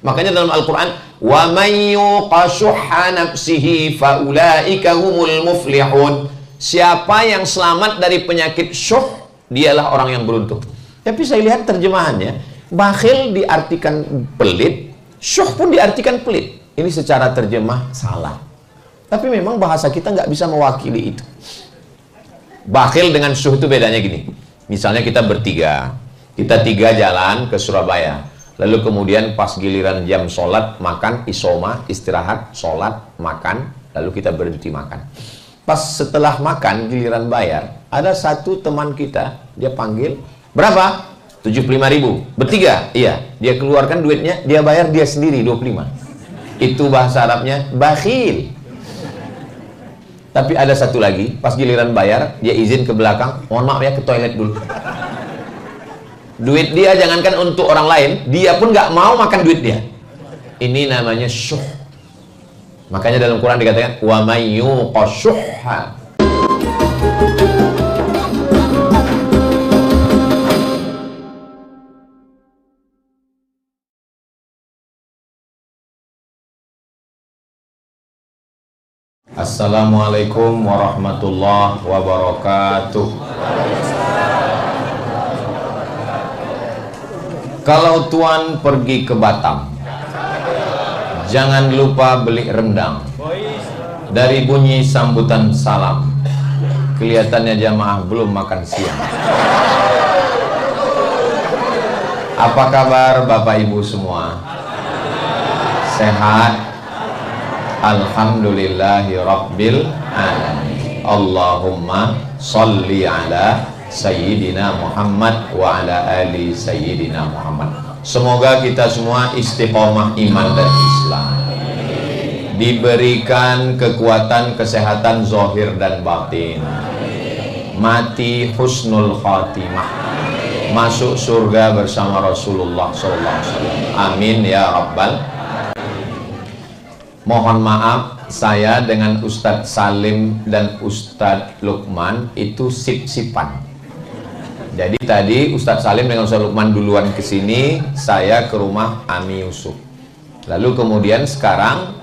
Makanya dalam Al-Quran, wa may yuqa syuhha nafsihi faulaika humul muflihun. Siapa yang selamat dari penyakit syuh, dialah orang yang beruntung. Tapi saya lihat terjemahannya, bakhil diartikan pelit, syuh pun diartikan pelit. Ini secara terjemah salah. Tapi memang bahasa kita nggak bisa mewakili itu. Bakhil dengan syuh itu bedanya gini. Misalnya kita bertiga, kita tiga jalan ke Surabaya. Lalu kemudian pas giliran jam sholat, makan, isoma, istirahat, sholat, makan, lalu kita berhenti makan. Pas setelah makan, giliran bayar, ada satu teman kita, dia panggil, berapa? 75.000. Bertiga? Iya. Dia keluarkan duitnya, dia bayar dia sendiri 25. Itu bahasa Arabnya bakhil. Tapi ada satu lagi, pas giliran bayar, dia izin ke belakang, mohon maaf ya, ke toilet dulu. Duit dia jangankan untuk orang lain, dia pun nggak mau makan duit dia. Ini namanya syuh. Makanya dalam Quran dikatakan wa may yuqa syuhha. Assalamualaikum warahmatullahi wabarakatuh. Kalau Tuan pergi ke Batam, jangan lupa beli rendang. Dari bunyi sambutan salam, kelihatannya jamaah belum makan siang. Apa kabar Bapak Ibu semua? Sehat? Alhamdulillahi Rabbil Alamin. Allahumma sholli ala Sayyidina Muhammad wa ala ali Sayyidina Muhammad. Semoga kita semua istiqomah iman dan Islam, diberikan kekuatan, kesehatan zahir dan batin, mati husnul khatimah, masuk surga bersama Rasulullah SAW. Amin ya Rabbal. Mohon maaf, saya dengan Ustadz Salim dan Ustadz Lukman itu sip-sipan. Jadi tadi Ustadz Salim dengan Ustadz Lukman duluan ke sini, saya ke rumah Ami Yusuf. Lalu kemudian sekarang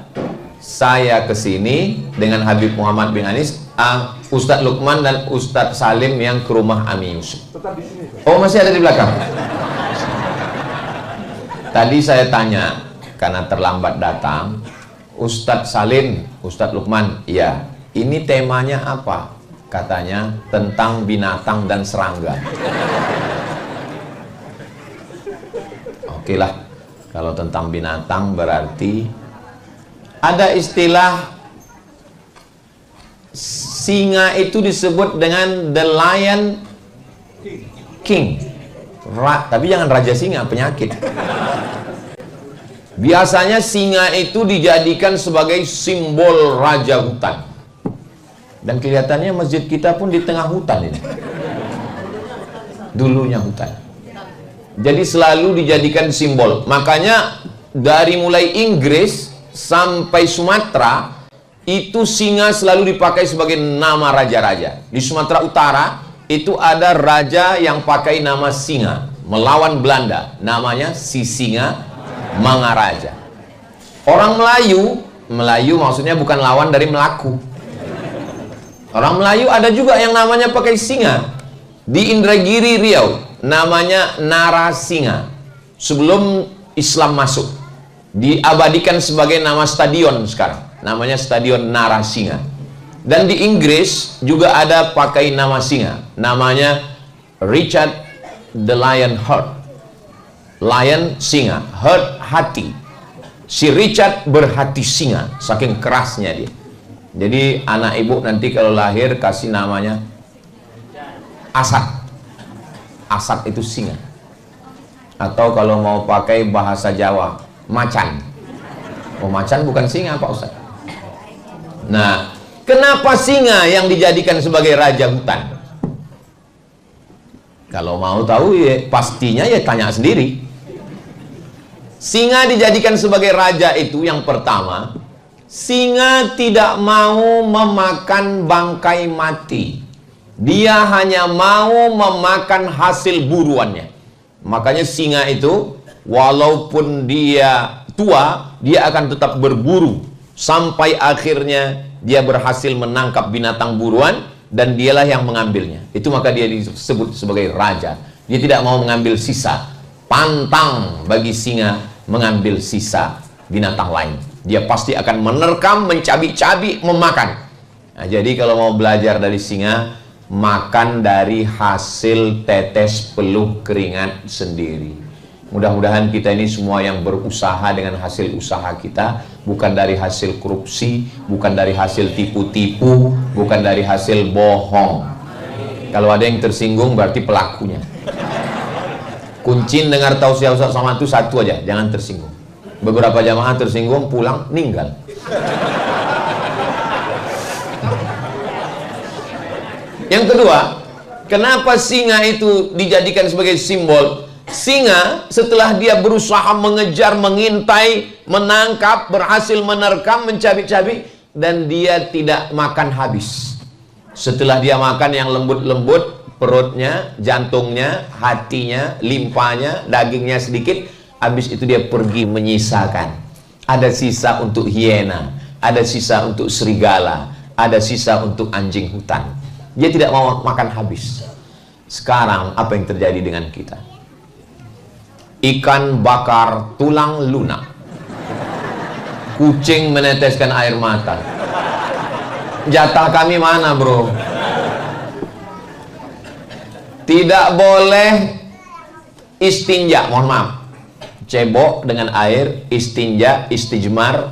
saya ke sini dengan Habib Muhammad bin Anis, Ustadz Lukman dan Ustadz Salim yang ke rumah Ami Yusuf. Oh, masih ada di belakang. Tadi saya tanya karena terlambat datang, Ustadz Salim, Ustadz Lukman, iya, ini temanya apa? Katanya tentang binatang dan serangga. Oke lah, kalau tentang binatang berarti ada istilah singa itu disebut dengan the lion king. Tapi jangan raja singa, penyakit. Biasanya singa itu dijadikan sebagai simbol raja hutan. Dan kelihatannya masjid kita pun di tengah hutan ini. Dulunya hutan. Jadi selalu dijadikan simbol. Makanya dari mulai Inggris sampai Sumatera, itu singa selalu dipakai sebagai nama raja-raja. Di Sumatera Utara itu ada raja yang pakai nama singa, melawan Belanda. Namanya si Singa Mangaraja. Orang Melayu maksudnya bukan lawan dari Melaku. Orang Melayu ada juga yang namanya pakai singa. Di Indragiri, Riau, namanya Narasinga. Sebelum Islam masuk, diabadikan sebagai nama stadion sekarang. Namanya Stadion Narasinga. Dan di Inggris juga ada pakai nama singa. Namanya Richard the Lion Heart. Lion singa, heart hati. Si Richard berhati singa, saking kerasnya dia. Jadi anak ibu nanti kalau lahir kasih namanya Asad. Asad itu singa. Atau kalau mau pakai bahasa Jawa, macan. Oh, macan bukan singa Pak Ustaz. Nah, kenapa singa yang dijadikan sebagai raja hutan? Kalau mau tahu ya pastinya ya tanya sendiri. Singa dijadikan sebagai raja itu yang pertama, singa tidak mau memakan bangkai mati. Dia hanya mau memakan hasil buruannya. Makanya singa itu walaupun dia tua, dia akan tetap berburu sampai akhirnya dia berhasil menangkap binatang buruan dan dialah yang mengambilnya. Itu maka dia disebut sebagai raja. Dia tidak mau mengambil sisa. Pantang bagi singa mengambil sisa binatang lain. Dia pasti akan menerkam, mencabik-cabik, memakan. Nah, jadi kalau mau belajar dari singa, makan dari hasil tetes peluh keringat sendiri. Mudah-mudahan kita ini semua yang berusaha dengan hasil usaha kita, bukan dari hasil korupsi, bukan dari hasil tipu-tipu, bukan dari hasil bohong. Kalau ada yang tersinggung berarti pelakunya. Kuncin dengar tausiah Ustaz Somad itu satu aja, jangan tersinggung. Beberapa jamaah tersinggung, pulang ninggal. Yang kedua, kenapa singa itu dijadikan sebagai simbol? Singa setelah dia berusaha mengejar, mengintai, menangkap, berhasil menerkam, mencabik-cabik, dan dia tidak makan habis. Setelah dia makan yang lembut-lembut, perutnya, jantungnya, hatinya, limpanya, dagingnya sedikit, habis itu dia pergi menyisakan. Ada sisa untuk hiena, ada sisa untuk serigala, ada sisa untuk anjing hutan. Dia tidak mau makan habis. Sekarang apa yang terjadi dengan kita? Ikan bakar tulang lunak, kucing meneteskan air mata. Jatah kami mana, bro? Tidak boleh istinja, mohon maaf, cebok dengan air, istinja, istijmar,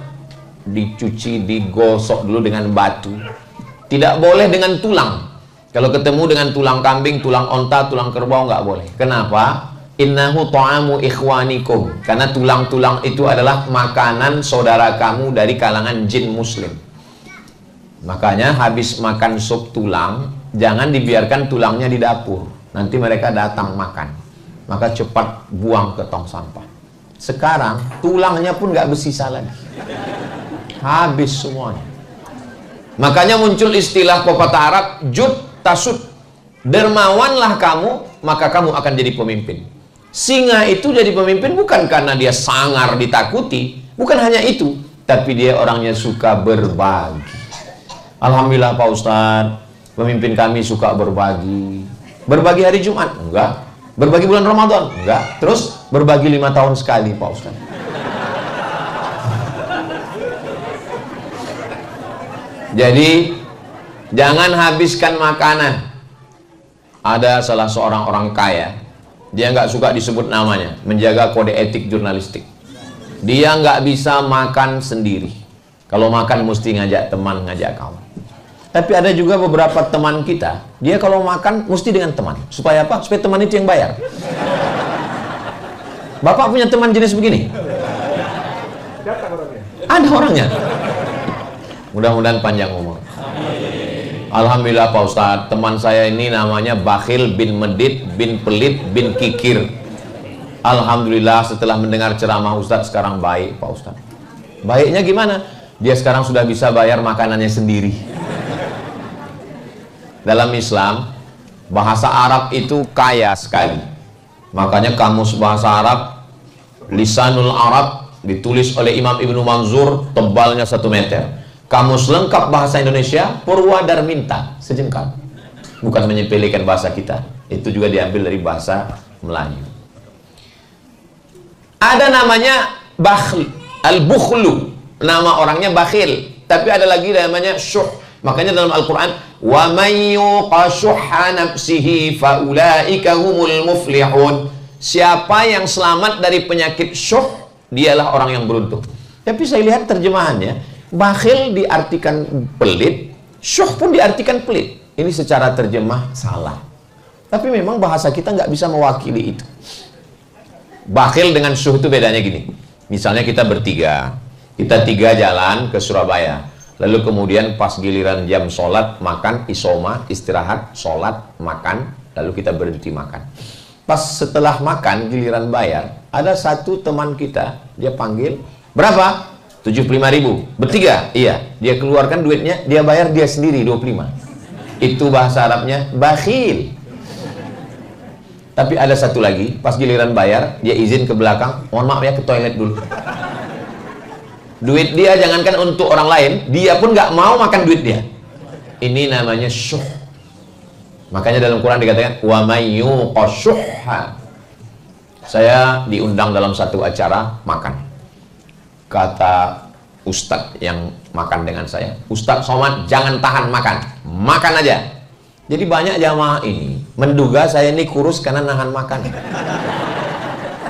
dicuci, digosok dulu dengan batu. Tidak boleh dengan tulang. Kalau ketemu dengan tulang kambing, tulang onta, tulang kerbau, nggak boleh. Kenapa? Innahu ta'amu ikhwanikum. Karena tulang-tulang itu adalah makanan saudara kamu dari kalangan jin muslim. Makanya habis makan sup tulang, jangan dibiarkan tulangnya di dapur. Nanti mereka datang makan. Maka cepat buang ke tong sampah. Sekarang tulangnya pun nggak bersisa lagi. Habis semuanya. Makanya muncul istilah pepatah Arab, jud tasud. Dermawanlah kamu, maka kamu akan jadi pemimpin. Singa itu jadi pemimpin bukan karena dia sangar ditakuti, bukan hanya itu, tapi dia orangnya suka berbagi. Alhamdulillah Pak Ustadz, pemimpin kami suka berbagi. Berbagi hari Jumat? Enggak. Berbagi bulan Ramadan? Enggak. Terus berbagi 5 tahun sekali Pak Ustadz. Jadi jangan habiskan makanan. Ada salah seorang orang kaya, dia nggak suka disebut namanya, menjaga kode etik jurnalistik. Dia nggak bisa makan sendiri. Kalau makan mesti ngajak teman, ngajak kawan. Tapi ada juga beberapa teman kita, dia kalau makan mesti dengan teman. Supaya apa? Supaya teman itu yang bayar. Bapak punya teman jenis begini? Ada orangnya. Mudah-mudahan panjang umur. Alhamdulillah Pak Ustadz, teman saya ini namanya Bakhil bin Medit bin Pelit bin Kikir. Alhamdulillah setelah mendengar ceramah Ustadz sekarang baik Pak Ustadz. Baiknya gimana? Dia sekarang sudah bisa bayar makanannya sendiri. Dalam Islam, bahasa Arab itu kaya sekali. Makanya kamus bahasa Arab, Lisanul Arab, ditulis oleh Imam Ibnu Manzur, tebalnya 1 meter. Kamus lengkap bahasa Indonesia, Purwadarminta, sejengkal. Bukan menyepelekan bahasa kita. Itu juga diambil dari bahasa Melayu. Ada namanya Bakhl, Al-Bukhlu. Nama orangnya Bakhil. Tapi ada lagi namanya Syuh. Makanya dalam Al-Quran, wa may yuqa syuhha nafsihi faulaika humul muflihun. Siapa yang selamat dari penyakit syuh, dialah orang yang beruntung. Tapi saya lihat terjemahannya, bakhil diartikan pelit, syuh pun diartikan pelit. Ini secara terjemah salah. Tapi memang bahasa kita nggak bisa mewakili itu. Bakhil dengan syuh itu bedanya gini. Misalnya kita bertiga, kita 3 jalan ke Surabaya. Lalu kemudian pas giliran jam sholat, makan, isoma, istirahat, sholat, makan, lalu kita berhenti makan. Pas setelah makan, giliran bayar, ada satu teman kita, dia panggil, berapa? 75.000, bertiga, iya. Dia keluarkan duitnya, dia bayar dia sendiri 25. Itu bahasa Arabnya bakhil. Tapi ada satu lagi, pas giliran bayar, dia izin ke belakang, mohon maaf ya ke toilet dulu. Duit dia jangankan untuk orang lain, dia pun nggak mau makan duit dia. Ini namanya syuh. Makanya dalam Quran dikatakan wa may yuqashuhha. Saya diundang dalam satu acara makan. Kata ustadz yang makan dengan saya, Ustadz Somad jangan tahan makan, makan aja. Jadi banyak jamaah ini menduga saya ini kurus karena nahan makan.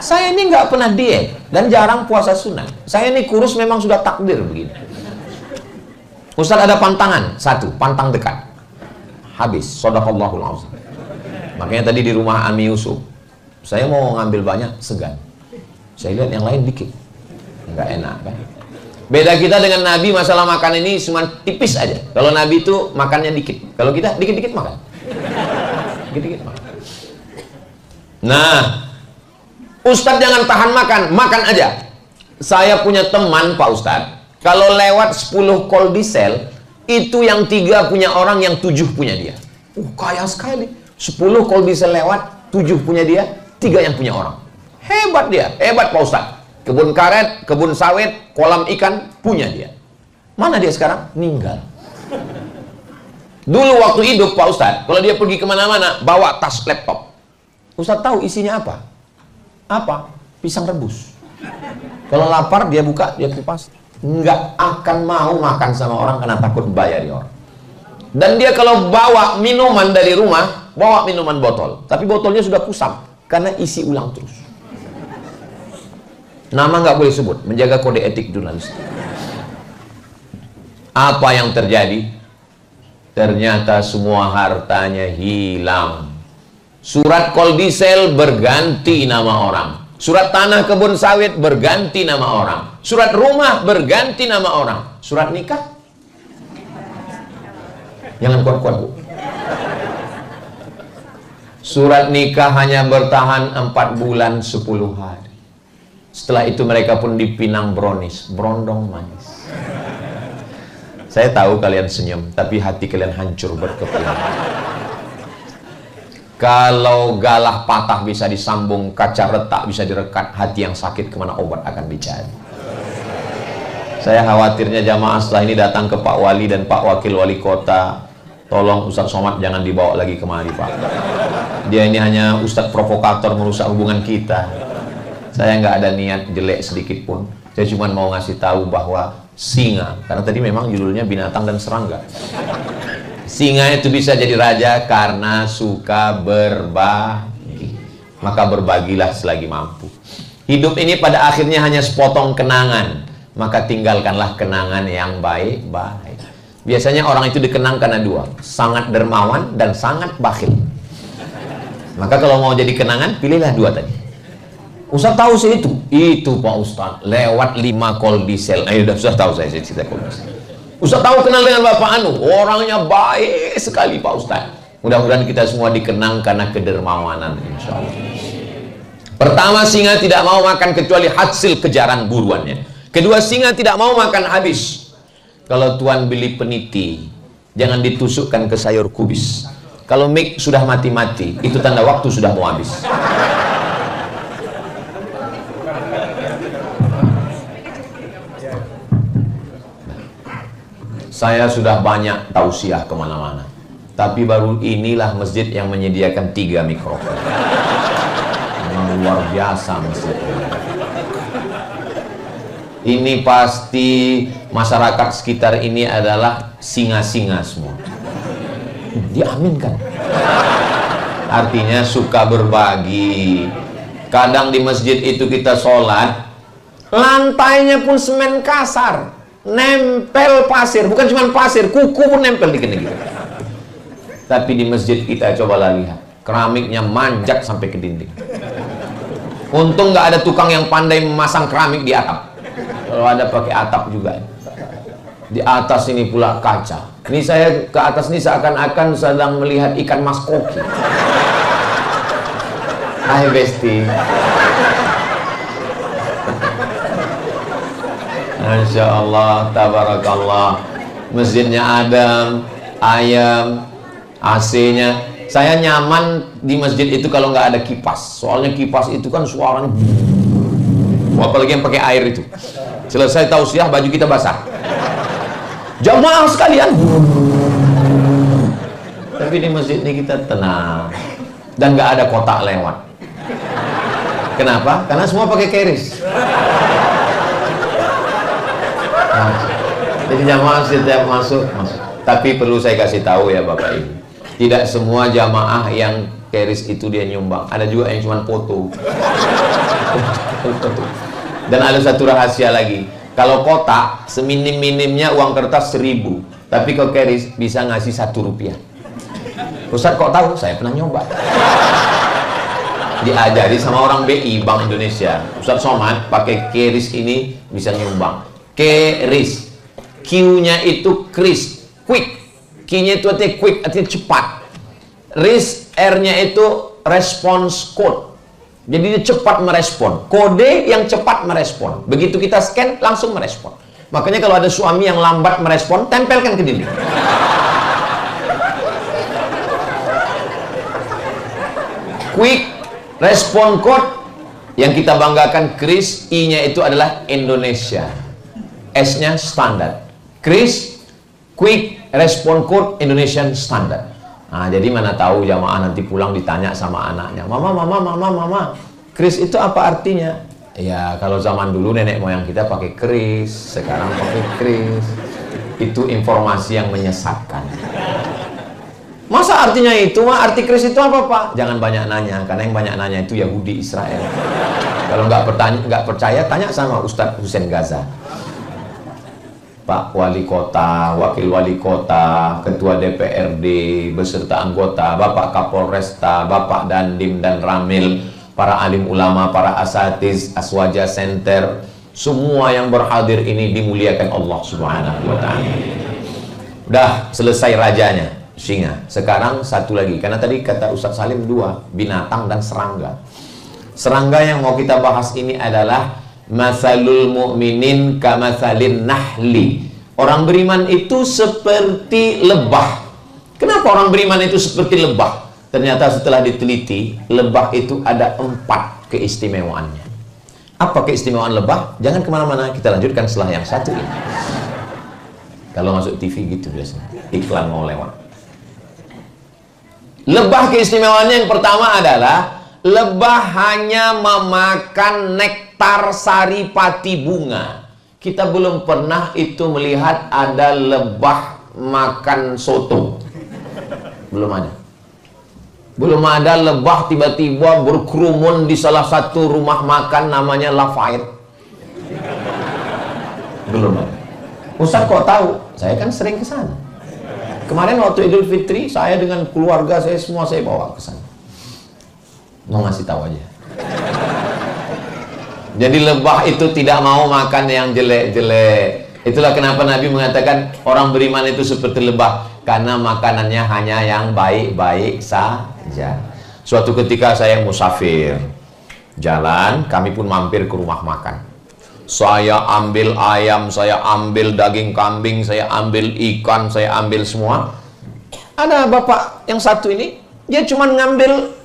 Saya ini nggak pernah diet dan jarang puasa sunnah. Saya ini kurus memang sudah takdir begini. Ustadz ada pantangan satu, pantang dekat. Habis, shadaqallahul azim. Makanya tadi di rumah Ami Yusuf, saya mau ngambil banyak, segan. Saya lihat yang lain dikit, nggak enak kan? Beda kita dengan Nabi masalah makan ini cuma tipis aja. Kalau Nabi itu makannya dikit, kalau kita dikit-dikit makan. Dikit-dikit makan. Nah, Ustadz jangan tahan makan, makan aja. Saya punya teman Pak Ustadz, kalau lewat 10 kol diesel, itu yang 3 punya orang, yang 7 punya dia. Kaya sekali. 10 kol diesel lewat, 7 punya dia, 3 yang punya orang. Hebat dia, hebat Pak Ustadz. Kebun karet, kebun sawit, kolam ikan, punya dia. Mana dia sekarang? Ninggal. Dulu waktu hidup Pak Ustadz, kalau dia pergi kemana-mana, bawa tas laptop. Ustadz tahu isinya apa? Apa? Pisang rebus. Kalau lapar dia buka, dia kupas. Nggak akan mau makan sama orang karena takut bayar di orang. Dan dia kalau bawa minuman dari rumah, bawa minuman botol, tapi botolnya sudah kusam karena isi ulang terus. Nama nggak boleh sebut, menjaga kode etik jurnalis. Apa yang terjadi? Ternyata semua hartanya hilang. Surat kol diesel berganti nama orang. Surat tanah kebun sawit berganti nama orang. Surat rumah berganti nama orang. Surat nikah? Jangan kuat-kuat, Bu. Surat nikah hanya bertahan 4 bulan 10 hari. Setelah itu mereka pun dipinang brownies, brondong manis. Saya tahu kalian senyum, tapi hati kalian hancur berkeping. Kalau galah patah bisa disambung, kaca retak bisa direkat, hati yang sakit kemana obat akan dicari. Saya khawatirnya jamaah setelah ini datang ke Pak Wali dan Pak Wakil Wali Kota, tolong Ustadz Somad jangan dibawa lagi kemari Pak. Dia ini hanya Ustadz provokator merusak hubungan kita. Saya nggak ada niat jelek sedikit pun. Saya cuma mau ngasih tahu bahwa singa, karena tadi memang judulnya binatang dan serangga. Singa itu bisa jadi raja karena suka berbagi. Maka berbagilah selagi mampu. Hidup ini pada akhirnya hanya sepotong kenangan. Maka tinggalkanlah kenangan yang baik-baik. Biasanya orang itu dikenang karena 2, sangat dermawan dan sangat bakhil. Maka kalau mau jadi kenangan, pilihlah 2 tadi. Ustaz tahu sih itu Pak Ustaz lewat 5 kol diesel. Sudah tahu saya cerita kol diesel. Ustaz tahu kenal dengan Bapak Anu, orangnya baik sekali Pak Ustaz. Mudah-mudahan kita semua dikenang karena kedermawanan, insya Allah. Pertama, singa tidak mau makan kecuali hasil kejaran buruannya. Kedua, singa tidak mau makan habis. Kalau Tuan beli peniti, jangan ditusukkan ke sayur kubis. Kalau mik sudah mati-mati, itu tanda waktu sudah mau habis. Saya sudah banyak tausiah kemana-mana, tapi baru inilah masjid yang menyediakan 3 mikrofon. Memang luar biasa masjid ini. Pasti masyarakat sekitar ini adalah singa-singa semua. Diaminkan. Artinya suka berbagi. Kadang di masjid itu kita sholat, lantainya pun semen kasar, nempel pasir, bukan cuma pasir, kuku pun nempel di kena gitu. Tapi di masjid kita cobalah lihat, keramiknya manjat sampai ke dinding. Untung nggak ada tukang yang pandai memasang keramik di atap. Kalau ada pakai atap juga. Di atas ini pula kaca. Ini saya ke atas ini seakan-akan sedang melihat ikan mas koki. Hai Besti. Masya Allah, tabarakallah. Masjidnya adem, ayam, AC-nya. Saya nyaman di masjid itu kalau nggak ada kipas. Soalnya kipas itu kan suaranya apalagi yang pakai air itu. Selesai tausiah, baju kita basah. Jamaah sekalian. Tapi di masjid ini kita tenang dan nggak ada kotak lewat. Kenapa? Karena semua pakai keris. Nah, jadi jamaah setiap masuk. Tapi perlu saya kasih tahu ya Bapak Ibu, tidak semua jamaah yang keris itu dia nyumbang. Ada juga yang cuma foto. Dan ada satu rahasia lagi. Kalau kotak seminim-minimnya uang kertas 1000, tapi kalau keris bisa ngasih 1 rupiah. Ustaz kok tahu? Saya pernah nyoba. Diajari sama orang BI, Bank Indonesia. Ustaz Somad pakai keris ini bisa nyumbang. Keris, Q-nya itu kris, quick. Q-nya itu artinya quick, artinya cepat. Ris, R-nya itu response code. Jadi dia cepat merespon. Kode yang cepat merespon. Begitu kita scan, langsung merespon. Makanya kalau ada suami yang lambat merespon, tempelkan ke dinding. Quick respon code yang kita banggakan kris, I-nya itu adalah Indonesia, S-nya standar. Kris quick respon code Indonesian standard. Nah, jadi mana tahu jamaah nanti pulang ditanya sama anaknya, mama, kris itu apa artinya? Ya kalau zaman dulu nenek moyang kita pakai kris, sekarang pakai kris. Itu informasi yang menyesatkan. Masa artinya itu? Arti kris itu apa Pak? Jangan banyak nanya, karena yang banyak nanya itu Yahudi Israel. Kalau nggak percaya, tanya sama Ustadz Hussein Gaza. Pak Wali Kota, Wakil Wali Kota, Ketua DPRD, beserta anggota, Bapak Kapolresta, Bapak Dandim dan Ramil, para alim ulama, para asatiz, Aswaja Center, semua yang berhadir ini dimuliakan Allah Subhanahu wa Ta'ala. Udah selesai rajanya, singa. Sekarang satu lagi, karena tadi kata Ustadz Salim 2, binatang dan serangga. Serangga yang mau kita bahas ini adalah masalul mu'minin kamatsalin nahli. Orang beriman itu seperti lebah. Kenapa orang beriman itu seperti lebah? Ternyata setelah diteliti, lebah itu ada 4 keistimewaannya. Apa keistimewaan lebah? Jangan kemana-mana, kita lanjutkan setelah yang satu ini. Kalau masuk TV gitu biasanya, iklan mau lewat. Lebah keistimewaannya yang pertama adalah lebah hanya memakan nektar saripati bunga. Kita belum pernah itu melihat ada lebah makan soto. Belum ada. Belum ada lebah tiba-tiba berkerumun di salah satu rumah makan namanya Lafayette. Belum ada. Ustaz kok tahu? Saya kan sering ke sana. Kemarin waktu Idul Fitri, saya dengan keluarga saya semua saya bawa ke sana. Mau ngasih tahu aja. Jadi lebah itu tidak mau makan yang jelek-jelek. Itulah kenapa Nabi mengatakan orang beriman itu seperti lebah, karena makanannya hanya yang baik-baik saja. Suatu ketika saya musafir, jalan, kami pun mampir ke rumah makan. Saya ambil ayam, saya ambil daging kambing, saya ambil ikan, saya ambil semua. Ada bapak yang satu ini, dia cuma ngambil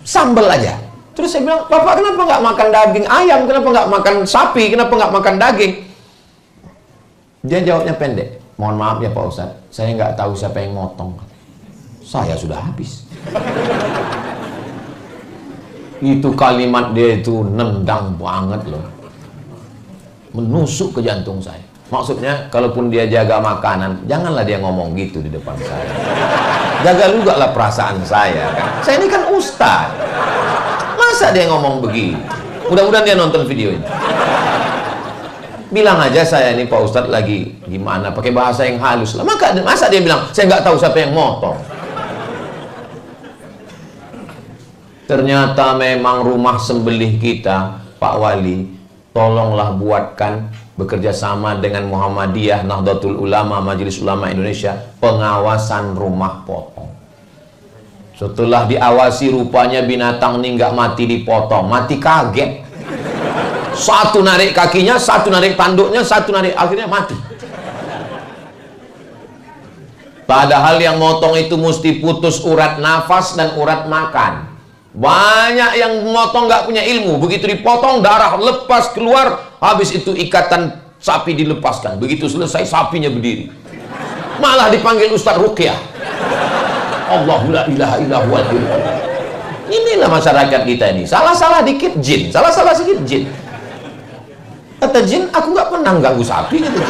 sambal aja. Terus saya bilang, Bapak kenapa nggak makan daging ayam? Kenapa nggak makan sapi? Kenapa nggak makan daging? Dia jawabnya pendek. Mohon maaf ya Pak Ustadz, saya nggak tahu siapa yang motong. Saya sudah habis. Itu kalimat dia itu nendang banget loh. Menusuk ke jantung saya. Maksudnya, kalaupun dia jaga makanan, janganlah dia ngomong gitu di depan saya. Jaga juga lah perasaan saya kan. Saya ini kan ustaz. Masa dia ngomong begitu? Mudah-mudahan dia nonton video ini. Bilang aja saya ini Pak Ustadz lagi gimana, pakai bahasa yang halus lah. Masa dia bilang, saya nggak tahu siapa yang motong. Ternyata memang rumah sembelih kita, Pak Wali, tolonglah buatkan bekerja sama dengan Muhammadiyah, Nahdlatul Ulama, Majelis Ulama Indonesia, pengawasan rumah potong. Setelah diawasi rupanya binatang ini nggak mati dipotong, mati kaget. Satu narik kakinya, satu narik tanduknya, satu narik, akhirnya mati. Padahal yang motong itu mesti putus urat nafas dan urat makan. Banyak yang motong nggak punya ilmu, begitu dipotong darah lepas keluar, habis itu ikatan sapi dilepaskan, begitu selesai sapinya berdiri. Malah dipanggil Ustaz Ruqyah. Allahu la ilaha illa huwal hayyul qayyum. Inilah masyarakat kita ini. Salah-salah dikit jin, salah-salah sedikit jin. Kata jin, aku nggak pernah ganggu sapi gitu.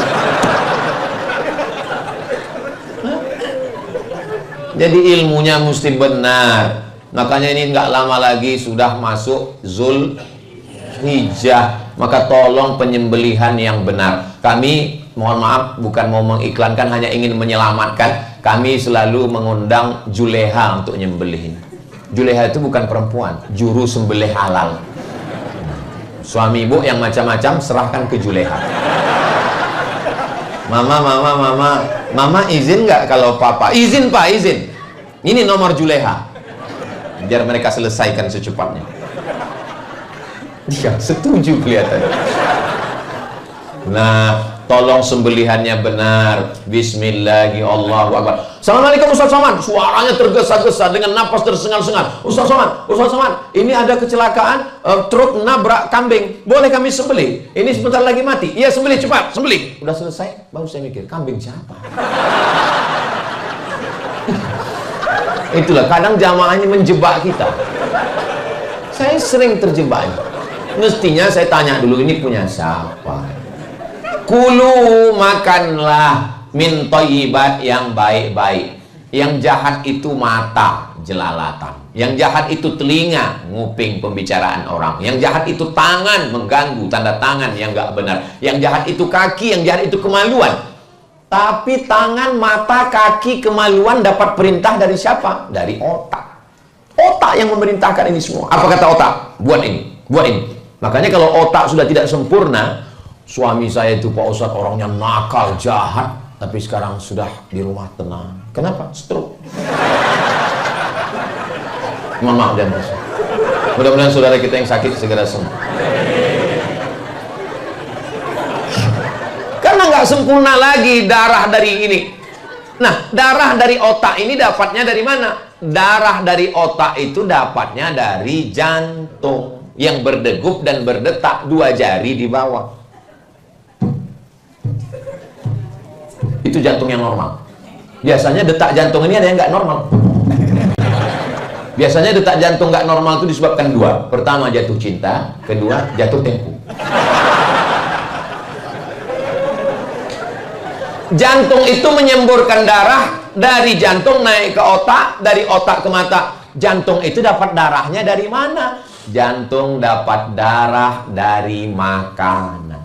Jadi ilmunya mesti benar. Makanya ini nggak lama lagi sudah masuk Zulhijjah. Maka tolong penyembelihan yang benar. Kami mohon maaf bukan mau mengiklankan, hanya ingin menyelamatkan. Kami selalu mengundang juleha untuk nyembelihin. Juleha itu bukan perempuan, juru sembelih halal. Suami ibu yang macam-macam serahkan ke juleha. Mama izin nggak kalau papa? Izin pak, izin. Ini nomor juleha. Biar mereka selesaikan secepatnya. Dia setuju kelihatan. Nah, tolong sembelihannya benar. Bismillahirrahmanirrahim. Assalamualaikum Ustaz Somad. Suaranya tergesa-gesa dengan napas tersengal-sengal. Ustaz Somad, ini ada kecelakaan, truk nabrak kambing. Boleh kami sembelih? Ini sebentar lagi mati. Iya, sembelih cepat, sembelih. Udah selesai, baru saya mikir, kambing siapa? Itulah kadang jamaahnya menjebak kita. Saya sering terjebak. Mestinya saya tanya dulu, ini punya siapa? Kulu, makanlah min thayyibat, yang baik-baik. Yang jahat itu mata, jelalatan. Yang jahat itu telinga, nguping pembicaraan orang. Yang jahat itu tangan, mengganggu, tanda tangan yang gak benar. Yang jahat itu kaki, yang jahat itu kemaluan. Tapi tangan, mata, kaki, kemaluan dapat perintah dari siapa? Dari otak. Otak yang memerintahkan ini semua. Apa kata otak? Buat ini, buat ini. Makanya kalau otak sudah tidak sempurna, suami saya itu Pak Ustadz orangnya nakal, jahat, tapi sekarang sudah di rumah tenang. Kenapa? Stroke. Mohon maaf dan dosa. Mudah-mudahan saudara kita yang sakit segera sembuh. Karena nggak sempurna lagi darah dari ini. Nah, darah dari otak ini dapatnya dari mana? Darah dari otak itu dapatnya dari jantung yang berdegup dan berdetak 2 jari di bawah. Itu jantung yang normal. Biasanya detak jantung ini ada yang nggak normal. Biasanya detak jantung nggak normal itu disebabkan 2. Pertama jatuh cinta, kedua jatuh tempo. Jantung itu menyemburkan darah dari jantung naik ke otak, dari otak ke mata. Jantung itu dapat darahnya dari mana? Jantung dapat darah dari makanan.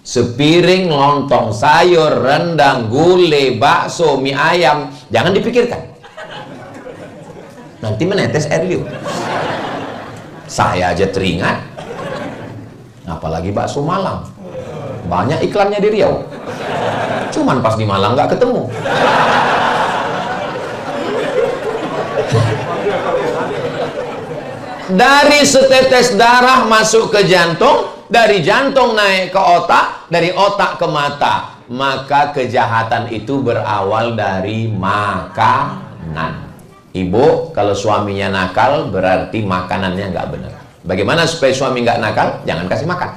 Sepiring lontong sayur, rendang, gulai, bakso, mie ayam, jangan dipikirkan. Nanti menetes air liur. Saya aja teringat. Apalagi bakso Malang. Banyak iklannya di Riau. Cuman pas di Malang nggak ketemu. Dari setetes darah masuk ke jantung, dari jantung naik ke otak, dari otak ke mata. Maka kejahatan itu berawal dari makanan. Ibu, kalau suaminya nakal berarti makanannya nggak benar. Bagaimana supaya suami nggak nakal? Jangan kasih makan.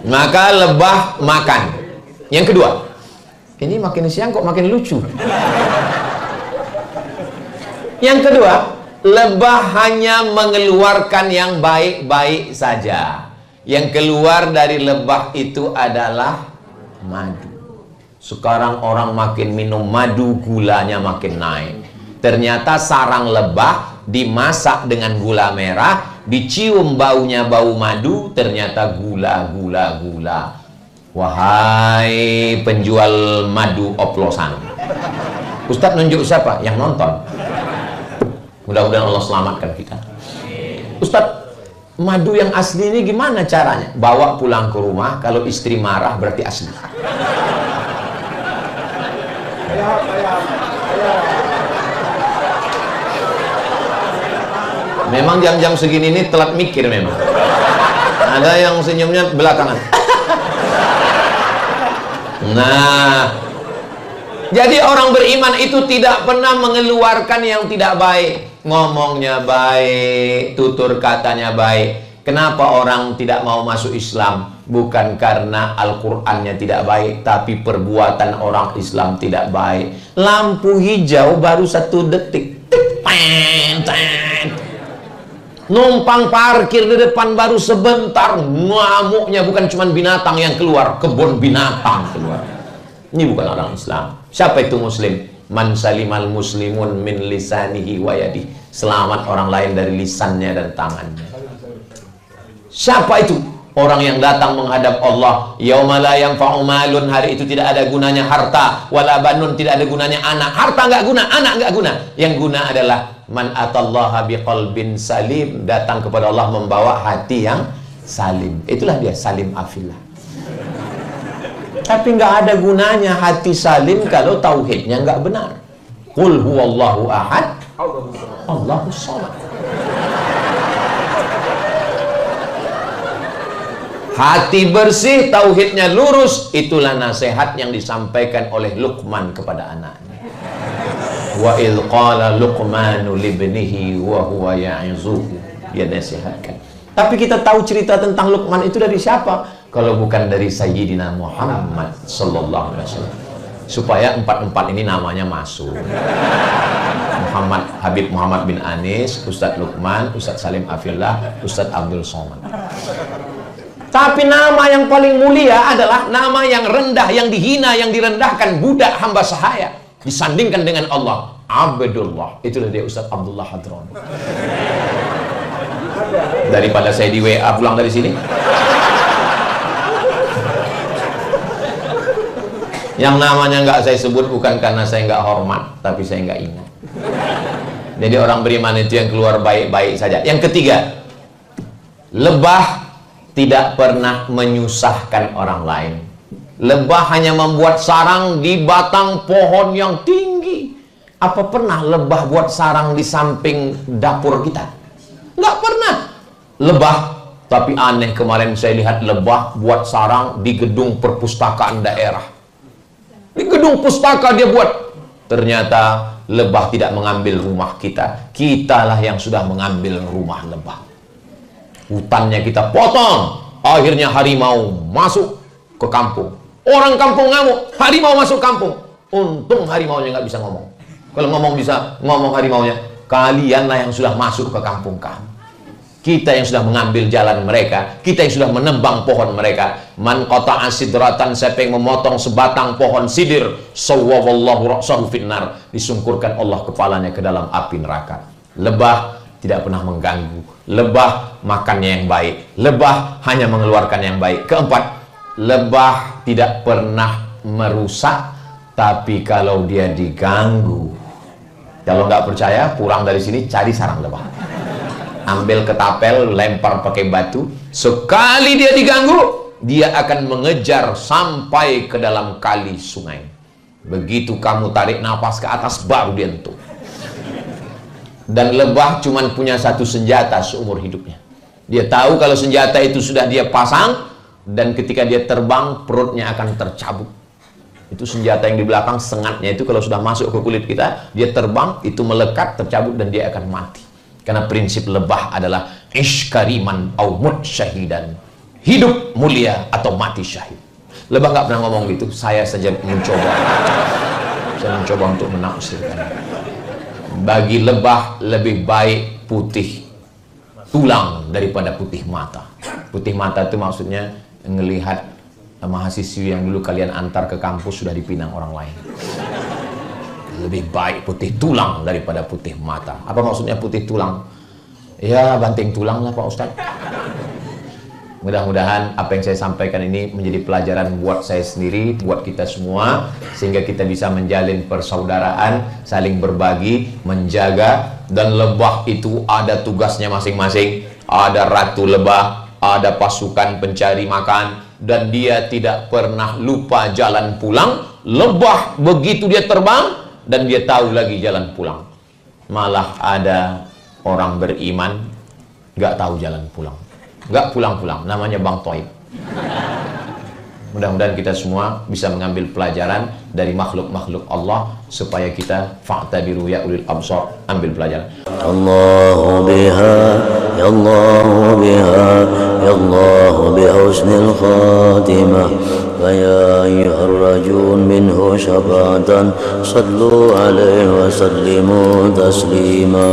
Maka lebah makan. Yang kedua, ini makin siang kok makin lucu. Yang kedua, lebah hanya mengeluarkan yang baik-baik saja. Yang keluar dari lebah itu adalah madu. Sekarang orang makin minum madu, gulanya makin naik. Ternyata sarang lebah dimasak dengan gula merah, dicium baunya bau madu, ternyata gula. Wahai penjual madu oplosan, Ustadz nunjuk siapa? Yang nonton. Mudah-mudahan Allah selamatkan kita. Ustadz, madu yang asli ini gimana caranya? Bawa pulang ke rumah, kalau istri marah berarti asli. Memang jam-jam segini ini telat mikir memang. Ada yang senyumnya belakangan. Nah, Jadi orang beriman itu tidak pernah mengeluarkan yang tidak baik. Ngomongnya baik, tutur katanya baik. Kenapa orang tidak mau masuk Islam? Bukan karena Al-Qur'annya tidak baik, tapi perbuatan orang Islam tidak baik. Lampu hijau baru 1 detik. Numpang parkir di depan baru sebentar, ngamuknya bukan cuma binatang yang keluar, kebun binatang keluar. Ini bukan orang Islam. Siapa itu muslim? Man salimal muslimun min lisanihi wa yadihi. Selamat orang lain dari lisannya dan tangannya. Siapa itu? Orang yang datang menghadap Allah. Yauma la yanfa'u malun, hari itu tidak ada gunanya harta, wala banun, tidak ada gunanya anak. Harta nggak guna, anak nggak guna. Yang guna adalah man atallaha biqalbin salim, datang kepada Allah membawa hati yang salim. Itulah dia salim afillah. Tapi nggak ada gunanya hati salim kalau tauhidnya nggak benar. Qul huwallahu ahad, Allahus samad. Hati bersih, tauhidnya lurus, itulah nasihat yang disampaikan oleh Luqman kepada anaknya. Wa idh qala Luqmanu libnihi wa huwa ya'izuhu. Dia nasihatkan. Tapi kita tahu cerita tentang Luqman itu dari siapa? Kalau bukan dari Sayyidina Muhammad sallallahu alaihi wasallam. Supaya 4 ini namanya masuk. Habib Muhammad bin Anis, Ustadz Luqman, Ustadz Salim Afillah, Ustadz Abdul Somad. Tapi nama yang paling mulia adalah nama yang rendah, yang dihina, yang direndahkan, budak hamba sahaya. Disandingkan dengan Allah, Abdullah. Itulah dia Ustadz Abdullah Hadron. Daripada saya di WA pulang dari sini. Yang namanya nggak saya sebut bukan karena saya nggak hormat, tapi saya nggak ingat. Jadi orang beriman itu yang keluar baik-baik saja. Yang ketiga, lebah tidak pernah menyusahkan orang lain. Lebah hanya membuat sarang di batang pohon yang tinggi. Apa pernah lebah buat sarang di samping dapur kita? Nggak pernah. Lebah, tapi aneh kemarin saya lihat lebah buat sarang di gedung perpustakaan daerah. Di gedung pustaka dia buat. Ternyata lebah tidak mengambil rumah kita. Kitalah yang sudah mengambil rumah lebah. Hutannya kita potong. Akhirnya harimau masuk ke kampung. Orang kampung ngamuk, harimau masuk kampung. Untung harimaunya nggak bisa ngomong. Kalau ngomong bisa ngomong harimaunya. Kalianlah yang sudah masuk ke kampung kami. Kita yang sudah mengambil jalan mereka, kita yang sudah menembang pohon mereka. Man qata'a sidratan, siapa yang memotong sebatang pohon sidir, sawwallahu ra'sahu finnar, disungkurkan Allah kepalanya ke dalam api neraka. Lebah tidak pernah mengganggu. Lebah makannya yang baik. Lebah hanya mengeluarkan yang baik. Keempat, lebah tidak pernah merusak, tapi kalau dia diganggu. Kalau nggak percaya, pulang dari sini cari sarang lebah. Ambil ketapel, lempar pakai batu. Sekali dia diganggu, dia akan mengejar sampai ke dalam kali sungai. Begitu kamu tarik napas ke atas, baru dia entuk. Dan lebah cuma punya satu senjata seumur hidupnya. Dia tahu kalau senjata itu sudah dia pasang, dan ketika dia terbang, perutnya akan tercabut. Itu senjata yang di belakang, sengatnya itu kalau sudah masuk ke kulit kita, dia terbang, itu melekat, tercabut, dan dia akan mati. Karena prinsip lebah adalah ish kariman au mut syahidan. Hidup mulia atau mati syahid. Lebah nggak pernah ngomong gitu. Saya saja mencoba. Saya mencoba untuk menafsirkan. Bagi lebah lebih baik putih tulang daripada putih mata. Putih mata itu maksudnya ngelihat mahasiswi yang dulu kalian antar ke kampus sudah dipinang orang lain. Lebih baik putih tulang daripada putih mata. Apa maksudnya putih tulang? Ya banting tulang lah Pak Ustadz. Mudah-mudahan apa yang saya sampaikan ini menjadi pelajaran buat saya sendiri, buat kita semua, sehingga kita bisa menjalin persaudaraan, saling berbagi, menjaga. Dan lebah itu ada tugasnya masing-masing. Ada ratu lebah, ada pasukan pencari makan, dan dia tidak pernah lupa jalan pulang. Lebah begitu dia terbang, dan dia tahu lagi jalan pulang. Malah ada orang beriman nggak tahu jalan pulang, nggak pulang-pulang, namanya Bang Toib. Mudah-mudahan kita semua bisa mengambil pelajaran dari makhluk-makhluk Allah supaya kita fa'tabiru ya ulil absar, ambil pelajaran. Allahu biha ya Allah biha ya Allah bi husnil khatimah wa ya ayyuhar rajun minhu syafa'atan sallu alaihi wa sallimu taslima.